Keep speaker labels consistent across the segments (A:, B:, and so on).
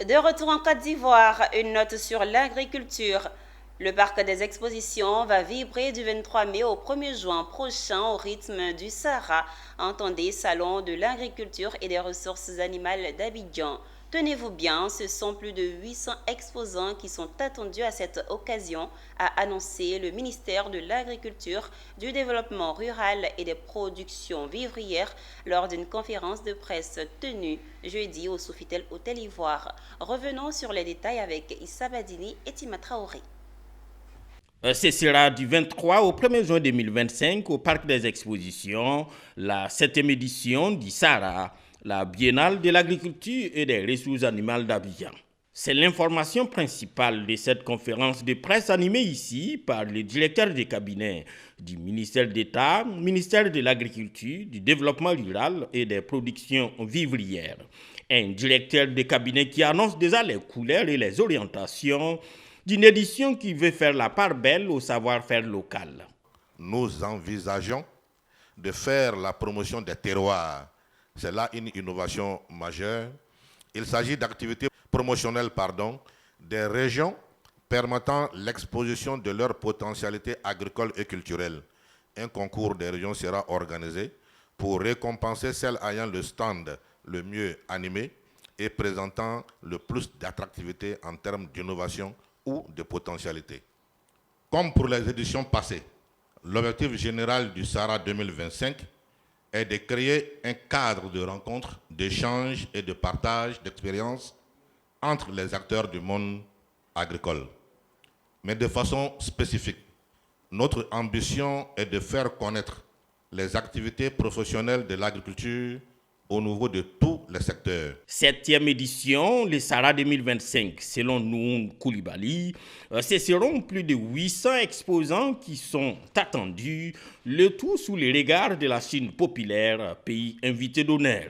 A: De retour en Côte d'Ivoire, une note sur l'agriculture. Le parc des expositions va vibrer du 23 mai au 1er juin prochain au rythme du Sahara, entendez Salon de l'agriculture et des ressources animales d'Abidjan. Tenez-vous bien, ce sont plus de 800 exposants qui sont attendus à cette occasion, a annoncé le ministère de l'Agriculture, du Développement rural et des productions vivrières lors d'une conférence de presse tenue jeudi au Sofitel Hôtel Ivoire. Revenons sur les détails avec Issa Badini et Tima Traoré.
B: Ce sera du 23 au 1er juin 2025 au Parc des Expositions, la 7e édition du Sahara, la Biennale de l'agriculture et des ressources animales d'Abidjan. C'est l'information principale de cette conférence de presse animée ici par le directeur de cabinet du ministère d'État, ministère de l'Agriculture, du Développement rural et des productions vivrières. Un directeur de cabinet qui annonce déjà les couleurs et les orientations d'une édition qui veut faire la part belle au savoir-faire local.
C: Nous envisageons de faire la promotion des terroirs. C'est là une innovation majeure. Il s'agit d'activités promotionnelles des régions permettant l'exposition de leurs potentialités agricoles et culturelles. Un concours des régions sera organisé pour récompenser celles ayant le stand le mieux animé et présentant le plus d'attractivité en termes d'innovation ou de potentialité. Comme pour les éditions passées, l'objectif général du Sahara 2025 est de créer un cadre de rencontre, d'échange et de partage d'expériences entre les acteurs du monde agricole. Mais de façon spécifique, notre ambition est de faire connaître les activités professionnelles de l'agriculture au niveau de tous les secteurs.
B: 7e édition, le Sahara 2025, selon Noun Koulibaly, ce seront plus de 800 exposants qui sont attendus, le tout sous les regards de la Chine populaire, pays invité d'honneur.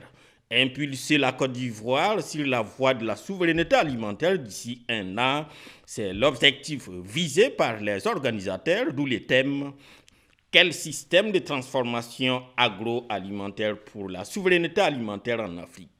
B: Impulser la Côte d'Ivoire sur la voie de la souveraineté alimentaire d'ici un an, c'est l'objectif visé par les organisateurs, d'où les thèmes. Quel système de transformation agroalimentaire pour la souveraineté alimentaire en Afrique?